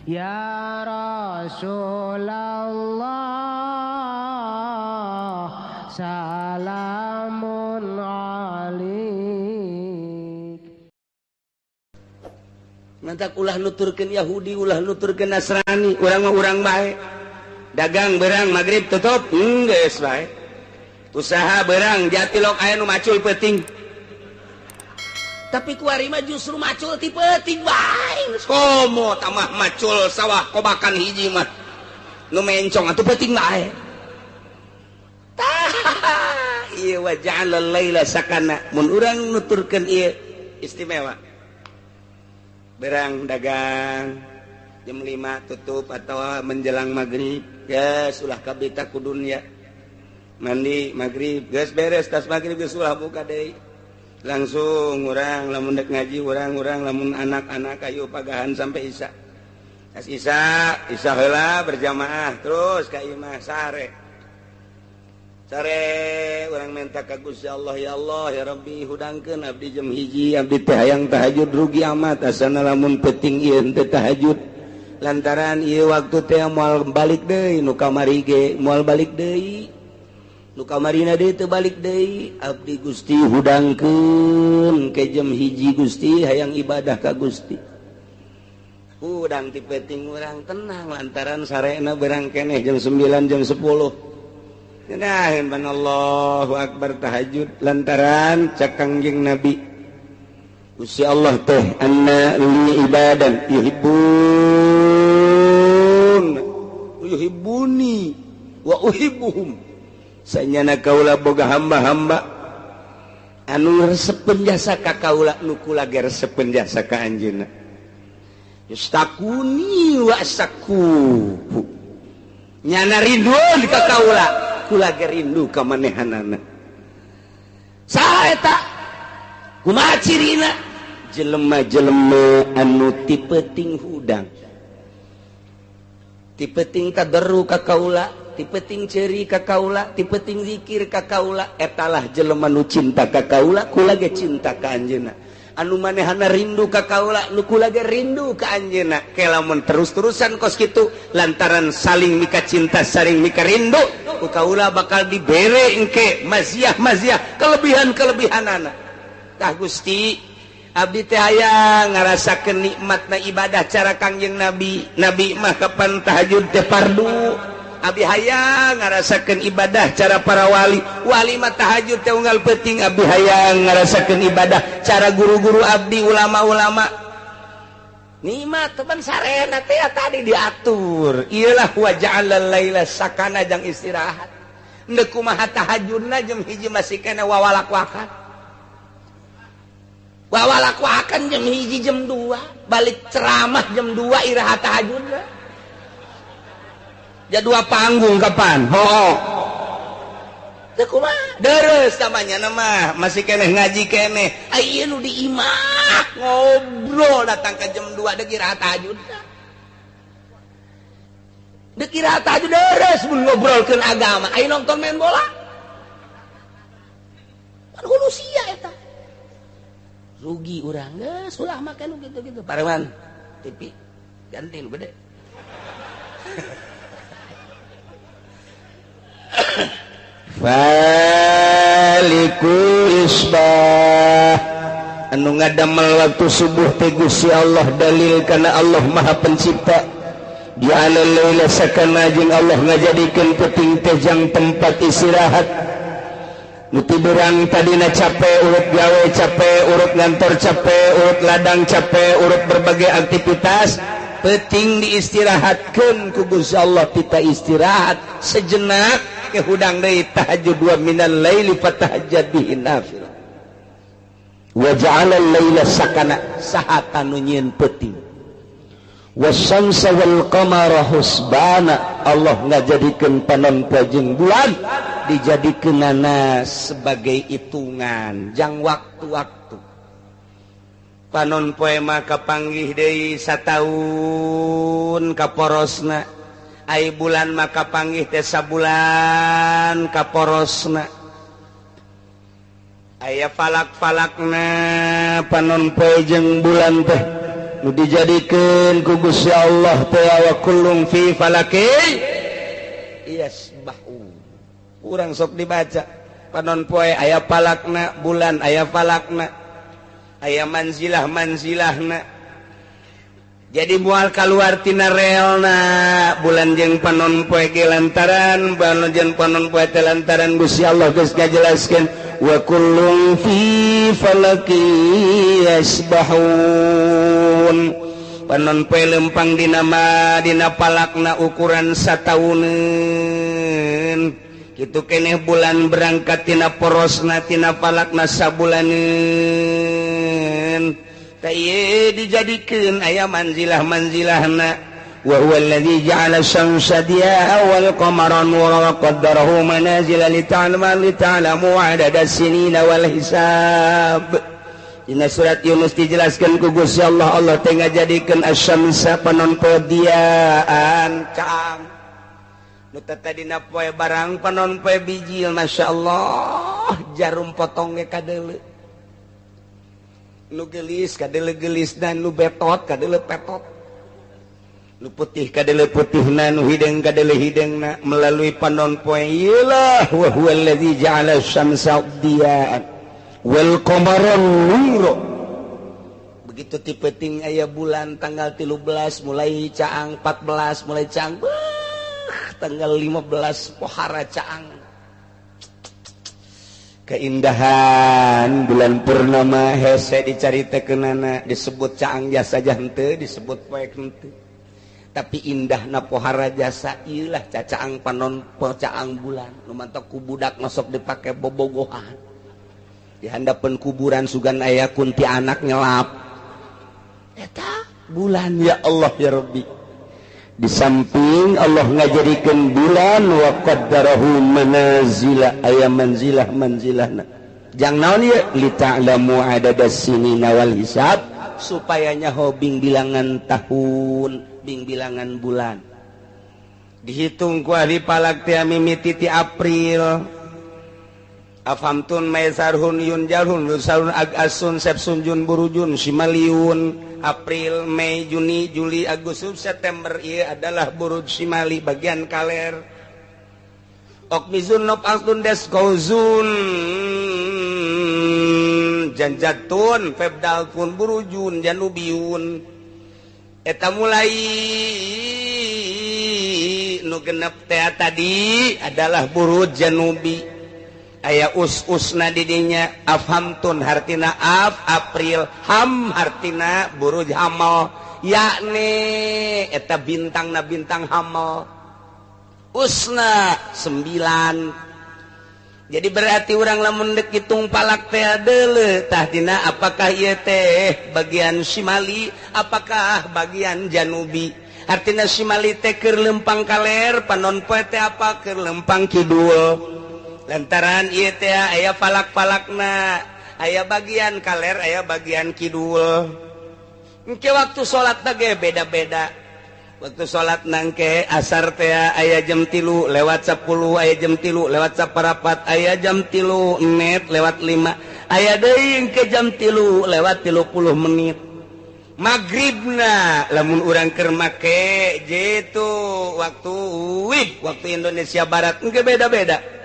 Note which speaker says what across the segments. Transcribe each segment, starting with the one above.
Speaker 1: Ya Rasulullah salamun alaik.
Speaker 2: Mantak ulah nuturkeun Yahudi, ulah nuturkeun Nasrani, urang mah urang bae. Dagang berang magrib tutup, geus bae. Usaha berang jatilok aya nu macul peuting. Tapi kuari mah justru macul ti peuting bae. Komo tamah macul sawah kobakan hiji mah. Nu mencong atuh peuting bae. Tah, ieu wa ja'alal laila sakana. Mun urang nuturkeun ieu istimewa. Berang dagang jam 5 tutup atau menjelang maghrib. Geus ulah kabita ku dunya. Mandi maghrib geus beres tas maghrib geus ulah buka deui. Langsung urang lamun dek ngaji urang lamun anak-anak ayo pagahan sampai isya. Tas isya heula berjamaah terus ka imah sare urang minta ka Gusti Allah ya Rabbi hudangkeun abdi jam hiji abdi teh hayang tahajud rugi amat asana lamun peuting ieu teh tahajud lantaran ieu waktu teh moal balik deui nu kamari ge moal balik deui nu kamarina deui teu balik deui abdi Gusti hudangkeun ke jam hiji Gusti hayang ibadah ka Gusti hudang ti peuting urang tenang lantaran sarena berang keneh jam 9 jam 10 Nah, Allahu Akbar tahajud lantaran cak Kangjeng Nabi Gusti Allah teh anna li ibadan yuhibbuni wa uhibbuhum sanyana kaula boga hamba-hamba anu resepen jasa ka kaula nu kula ge resepen jasa ka anjeunna yustakuni wa asakuhu nyana rinduan ka kaula kula ge rindu ka manehanana saha eta kumaha cirina jelema-jelema anu ti peuting hudang ti peuting tadarru ka kaula ti peuting ceuri ka kaula ti peuting zikir ka kaula etalah jelema nu cinta ka kaula kula ge cinta ka anjeunna anu manehana rindu ka kaula nu kula ge rindu ka anjeunna ke lamun terus-terusan kos kitu lantaran saling mika cinta saling mika rindu ku kaula bakal dibere engke maziah-maziah kelebihan-kelebihanana tah Gusti abdi teh hayang ngarasakeun nikmatna ibadah cara Kangjeng Nabi mah kapan tahajud teh fardu abdi hayang ngarasakeun ibadah cara para wali mah tahajud teh unggal peuting abdi hayang ngarasakeun ibadah cara guru-guru abdi ulama-ulama nikmat teman sarena teh tadi diatur iyalah wa ja'alal laila sakana jang istirahat endeu kumaha tahajudna jam hiji masih kena wawalak-wakan jam hiji jam 2 balik ceramah jam 2 iraha tahajudna jadwal panggung kapan teu kumaha deres namanya mah masih keneh ngaji keneh ieu nu di imah ngobrol datang ke jam 2 deuk iraha tahajud deuk iraha tahajud deres mun ngobrolkeun agama aya nonton main bola kan hulu sia eta rugi urang geus ulah make nu kitu-kitu parewan TV ganti nu gede Falikul isbah anu ngadamel waktu subuh teh Gusti Allah dalil kana Allah Maha Pencipta ja'alal laila sakana jeung Allah ngajadikeun peuting teh jang tempat istirahat nu tiberang tadina capek urut gawe capek urut ngantor capek urut ladang capek urut berbagai aktivitas peuting diistirahatkeun ku Gusti Allah kita istirahat sejenak ke hudang deui tahajud wa minal laili fatahajjad bihi nafil wa ja'alal laila sakana sahata nu nyieun peuting wasyamsa wal qamara husbana Allah ngajadikeun panon poe jeung bulan dijadikeunana sebagai hitungan jang waktu-waktu panon poe mah kapanggih deui sataun kaporosna ai bulan maka panggih teh sabulan kaporosna aya falak-falakna panon poe jeung bulan teh nu dijadikeun ku Gusti Allah teh wa kullum fi falaki yasbahu. Urang sok dibaca panon poe aya falakna bulan, aya falakna, aya manzilah-manzilahna. Jadi mual kaluar tina realna bulan jeung panon poe ge lantaran bulan jeung panon poe teh lantaran Gusti Allah geus ngajelaskeun wa kullum fi falaki yasbahun. Panon poe lempang dina falakna ukuran satauneun. Kitu keneh bulan berangkat tina porosna tina falakna sabulaneun. Taya dijadikeun aya manzilah-manzilahna wa huwa alladzi ja'ala asy-syamsa diya'a wal qamara nuran wa qaddarahu manazila lita'lamu 'adada as-sinina wal hisab. Dina surat Yunus dijelaskeun ku Gusti Allah, Allah teh ngajadikeun asy-syamsa panon poe diaan caang. Nu teh dina poe barang panon poe bijil masyaallah jarum potong ge kadeuleu. Nu gelis kadele gelis dan nu betot kadele petot, nu putih kadele putihna, nu hideng kadele hidengna melalui panon poe ieulah wa huwa allazi ja'ala asy-syamsa diya'an wal qamara nura. Begitu ti peuting aya bulan tanggal 13 mulai caang, 14 mulai caang, tanggal 15 pohara caang. Keindahan bulan purnama hese dicaritakeunana disebut caang jasa henteu disebut poe henteu. Tapi indahna pohara jasa ieulah cacaang panon caang bulan nu mantok ku budak masuk dipake bobogohan. Di handapeun kuburan sugan aya kunti anak nyelap. Eta bulan ya Allah ya Rabbi. Di samping Allah ngajadikeun bulan wa qaddarahu manazila aya manzilah-manzilahna. Jang naon ieu lita'lamu adadas sinina wal hisab supaya nyaho bing bilangan tahun, bing bilangan bulan. Dihitung ku ahli palak teh mimiti ti April. Afhamtun maisarhun yunjarhun sarun agasun sepsun jun burujun simaliun. April, Mei, Juni, Juli, Agustus, September ieu adalah buruj simali bagian kaler. Okmizun nop angtun des kauzun janjatun febdalfun burujun janubiyun. Eta mulai nu genep teh tadi adalah buruj janubi. Aya us-usna di dinya afhamtun hartina April, ham hartina buruj hamal, yakni eta bintangna bintang hamal. Usna 9. Jadi berarti urang lamun deuk hitung palak teh deuleu tah dina apakah ieu teh bagian simali apakah bagian janubi. Artina simali teh keur lempang kaler, panon poe teh apa keur lempang kidul. Lantaran ieu teh aya falak-falakna, aya bagian kaler, aya bagian kidul. Engke waktu salat ge beda-beda. Waktu salat nangke asar teh aya jam 3:10, aya jam 3:04, aya jam 3:05, aya deui engke jam 3:30. Magribna lamun urang keur make jitu waktu Indonesia Barat engke beda-beda.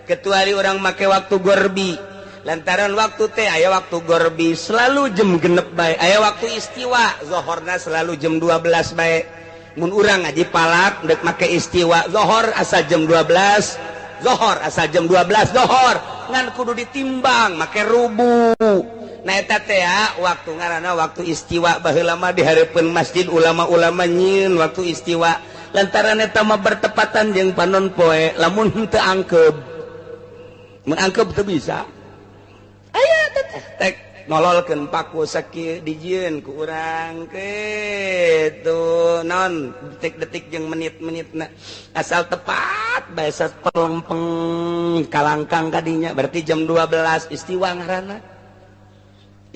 Speaker 2: Kecuali orang make waktu gorbi, lantaran waktu teh aya waktu gorbi selalu jam genep bae, aya waktu istiwa zohorna selalu jam 12 bae. Mun urang ngaji palak dek make istiwa zohor asal jam 12 zohor, asal jam 12 zohor ngan kudu ditimbang make rubu. Nah eta teh waktu ngaranna waktu istiwa baheula mah di hareupeun masjid ulama-ulama nyieun waktu istiwa lantaran eta mah bertepatan jeung panon poe lamun henteu angkeub. Mun angkep teu bisa. Aya tek nololkeun paku sakieu dijieun ku urang kitu naon detik-detik jeung menit-menitna asal tepat bae pelempeng kalangkang kadinya berarti jam 12 istiwa ngaranna.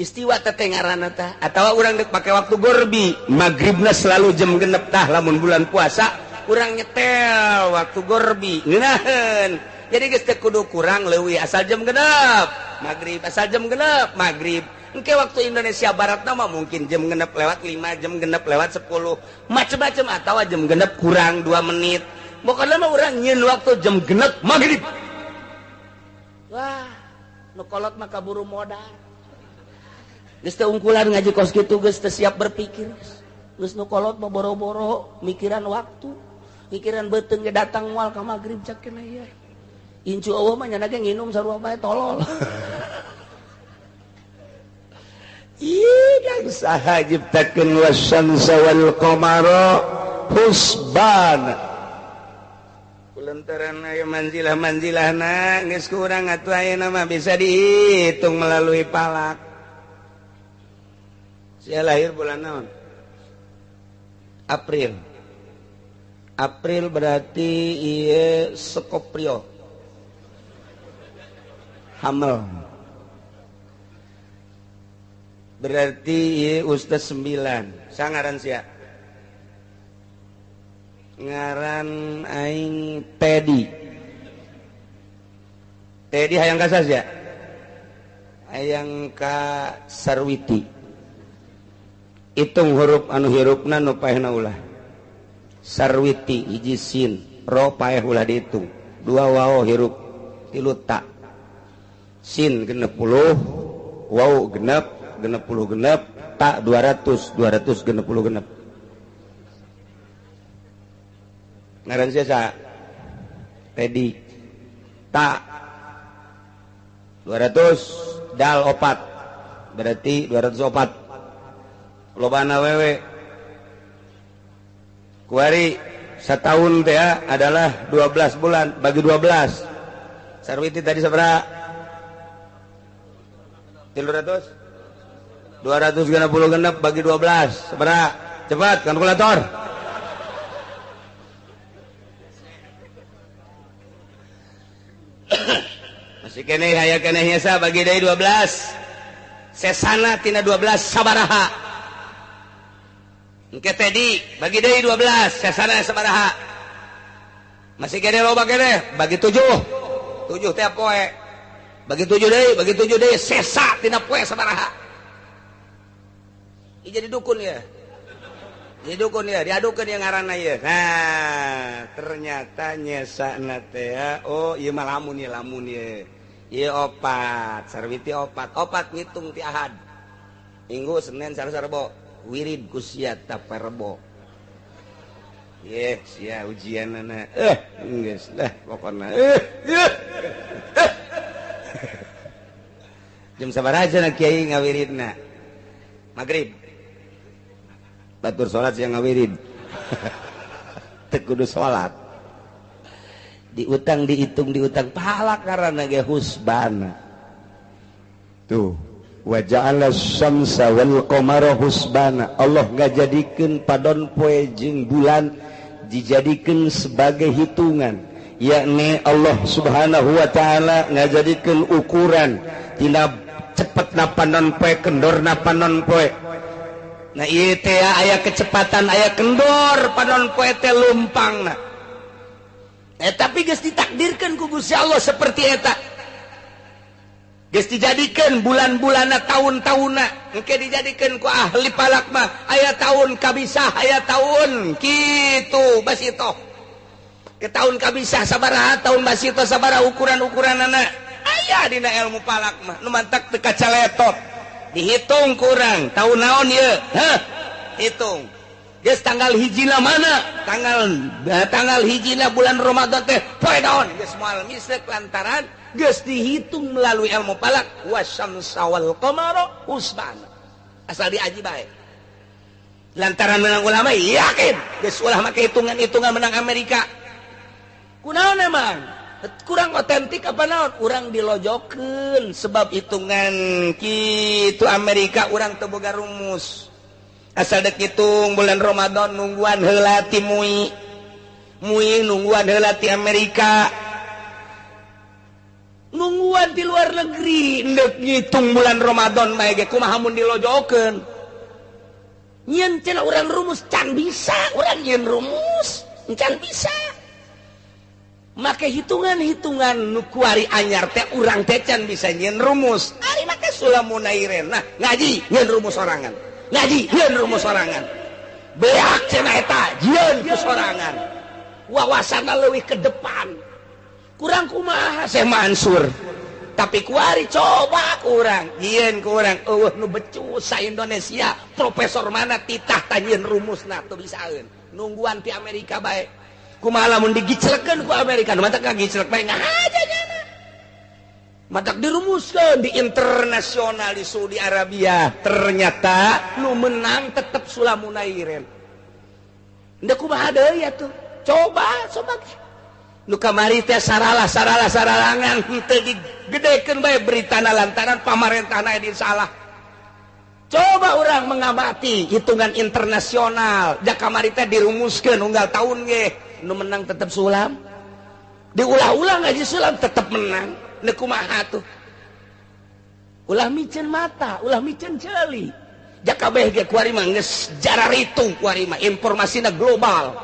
Speaker 2: Istiwa teh ngaranna tah atawa urang deuk pake waktu gorbi magribna selalu jam genep tah lamun bulan puasa urang nyetel waktu gorbi ngeunaheun. Jadi geus teu kudu kurang leuwih asal jam genep magrib, asal jam genep magrib, engke waktu Indonesia Barat nama mungkin jam genep lewat 5, jam genep lewat 10, macam-macam atau jam genep kurang 2 menit. Pokoknya mah urang nyieun waktu jam genep maghrib. Wah, nu kolot mah kaburu modal. Geus teu ungkulan ngaji kos kitu geus teu siap berpikir. Geus nu kolot mah boro-boro mikiran waktu, mikiran beuteung ge datang moal ka maghrib cak kena ieu. Incu eueuh mah nya ge nginum sarua bae tolol. Ih, saha ciptakeun wasyamsa wal qamara husbana. Kulantaran aya manzilah-manzilahna geus kurang atuh ayeuna mah bisa dihitung melalui palak. Sia lahir bulan naon? April. April berarti ieu Skoprio. Hamel. Berarti ieu Ustaz 9. Sangaran sia? Ngaran aing Teddy. Teddy hayang ka sia? Hayang ka Sarwiti. Hitung huruf anu hirupna nu paehna ulah. Sarwiti hiji sin, ro paeh ulah dihitung. 2 waw hirup, 3 ta. Sin genep 10, waw genep 10 genep, ta 200 genep 10 genep. Ngaran sia sa? Teddy. Ta 200 dal 4. Berarti 204. Lobana wewe. Kuari setahun teh adalah 12 bulan bagi 12. Sarwiti tadi sabaraha? 300? 260 genep bagi 12 sabaraha? Cepat kalkulator. Masih keneh aya kenehnya sa bagi deui 12. Sesana tina 12 sabaraha? Engke Tedi bagi deui 12, sesana sabaraha? Masih keneh loba keneh bagi 7. 7 tiap poe. Bagi 7 deui, sesa tina poe sabaraha? Ieu jadi dukun ya. Jadi dukun ya, diadukeun yang ngaranna ieu. Nah, ternyata nyesana teh oh ieu mah lamun ieu. Ieu 4, Sarwiti 4 ngitung ti Ahad. Minggu, Senin, Salasa, Rebo. Wirid ku sia taparebo. Ye, sia ujianana. Geus lah pokona. Jam sabaraha cenah kiai ngawiridna? Maghrib. Batur salat siang ngawirid. Teu kudu salat. Diutang dihitung diutang pahala karana ge husbana. Tuh. Wa ja'ala syamsa wal qamara husbana. Allah ngajadikeun padon poe jeung bulan dijadikeun sebagai hitungan, yakni Allah Subhanahu wa taala ngajadikeun ukuran tina cepetna panon poe kendorna panon poe. Nah ieu teh aya kecepatan aya kendor panon poe teh lumpangna. Tapi geus ditakdirkeun ku Gusti Allah seperti eta. Geus dijadikeun bulan-bulanna tahun-tahunna engke dijadikeun ku ahli palak mah aya tahun kabisah aya tahun kitu basito ke tahun kabisah sabaraha tahun basito sabaraha ukuran-ukuranana aya dina ilmu palak mah nu mantak teu kacaletot dihitung kurang tahun naon ieu hitung geus tanggal hijina mana tanggal hijina bulan Ramadan teh poe naon geus moal misek lantaran geus dihitung melalui ilmu palak wasyamsa wal qamara husbana asal diaji bae lantaran menang ulama yakin geus ulah make hitungan menang Amerika kunaon emang kurang otentik apa naon urang dilojokeun sebab hitungan kitu Amerika urang teu boga rumus asal dek hitung bulan Ramadan nungguan heula ti mui nungguan heula ti Amerika nungguan di luar negeri ndek ngitung bulan Ramadan bae ge kumaha mun dilojokeun nyeun cenah urang rumus can bisa urang nyeun rumus can bisa make hitungan nu kuari anyar teh urang teh can bisa nyeun rumus ari make Sulamunairen nah ngaji nyeun rumus sorangan ngaji nyeun rumus sorangan beak cenah eta jieun ku sorangan wawasana leuwih ke depan kurang kumaha Syekh Mansur tapi kuari coba kurang jieun kurang eueuh nu becus sa Indonesia profesor mana titah tanyieun rumusna teu bisaeun nungguan ti Amerika bae kumaha lamun digicelekeun ku Amerika nu mata kagiclek bae ngahaja nyana matak dirumuskeun di internasional di Saudi Arabia ternyata nu menang tetep Sulamunairen nda kumaha deui atuh coba nu kamari teh saralangan henteu digedekeun bae beritana lantaran pamarentahna di salah coba orang mengamati hitungan internasional jak kamari teh dirumuskeun unggal tahun ge nu menang tetep Sulam diulah-ulah ngaji Sulam tetep menang nu kumaha tuh ulah micen mata ulah micen ceuli jak kabeh ge kuari mah geus jararitung kuari mah informasina global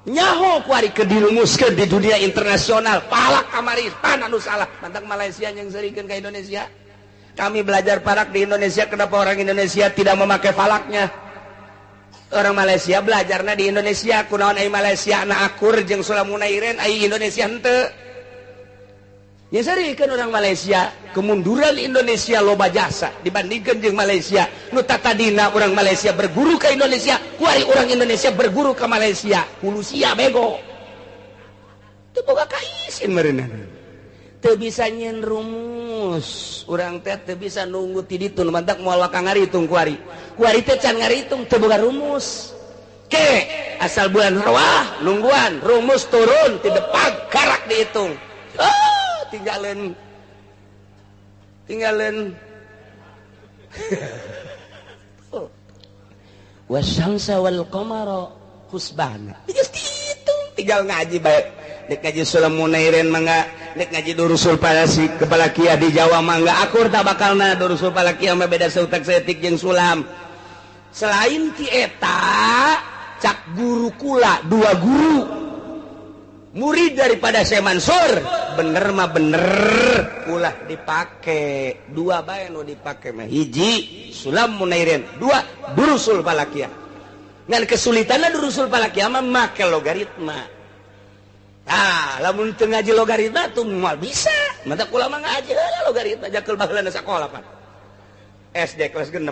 Speaker 2: nyaho kuari ke dirumuskeun di dunia internasional palak kamari pan anu salah mantap Malaysia yang serikeun ke Indonesia kami belajar palak di Indonesia kenapa orang Indonesia tidak memakai falaknya orang Malaysia belajarna di Indonesia kunaon ai Malaysia na akur jeung Sulamunairen ai Indonesia henteu nya sarikeun orang Malaysia kemunduran Indonesia loba jasa dibandingkeun jeung Malaysia nu tatadina orang Malaysia berguru ke Indonesia kuari orang Indonesia berguru ke Malaysia hulusia bego teu boga kaisin meureunna teu bisa nyieun rumus urang teh teu bisa nunggu ti ditu nu mantak moal ka ngaritung kuari teh can ngaritung teu boga rumus ke asal bulan Rawah nungguan rumus turun ti depan karak dihitung tinggalin wasyamsa wal qamara husbana geus dihitung tinggal ngaji bae dek ngaji Sulamunairen mangga dek ngaji Durusul Falakiyah di Jawa mangga akur tak bakalna Durusul Falakiyah mah beda seutak saeutik jeung Sulam selain ti eta cak guru kula dua guru murid daripada Syekh Mansur bener mah bener ulah dipake dua bae nu dipake mah hiji Sulamunairen dua Durusul Falakiyah ngan kesulitanna Durusul Falakiyah mah make logaritma lamun teu ngaji logaritma tuh moal bisa mata kula mah ngaji heula logaritma jakeul baheulana sakola pan SD kelas 6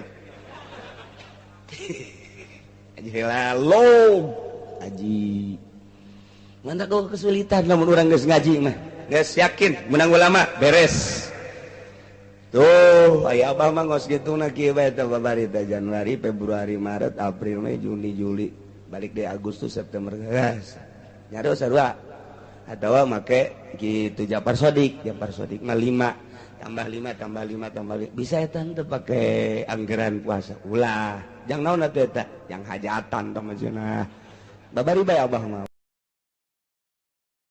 Speaker 2: ngaji heula log ngaji mantap kau kesulitan lamun orang geus ngaji mah geus yakin menang ulama beres tuh aya abah mah ngos gituna kieu bae teh babarita Januari Februari Maret April Mei Juni Juli balik di Agustus September gas nyaro sarua atawa make kitu Japar Sodik mah 5 tambah 5 bisa eta teu pake anggaran puasa ulah jang naon atuh eta jang hajatan tong maksudna babari bae abah mah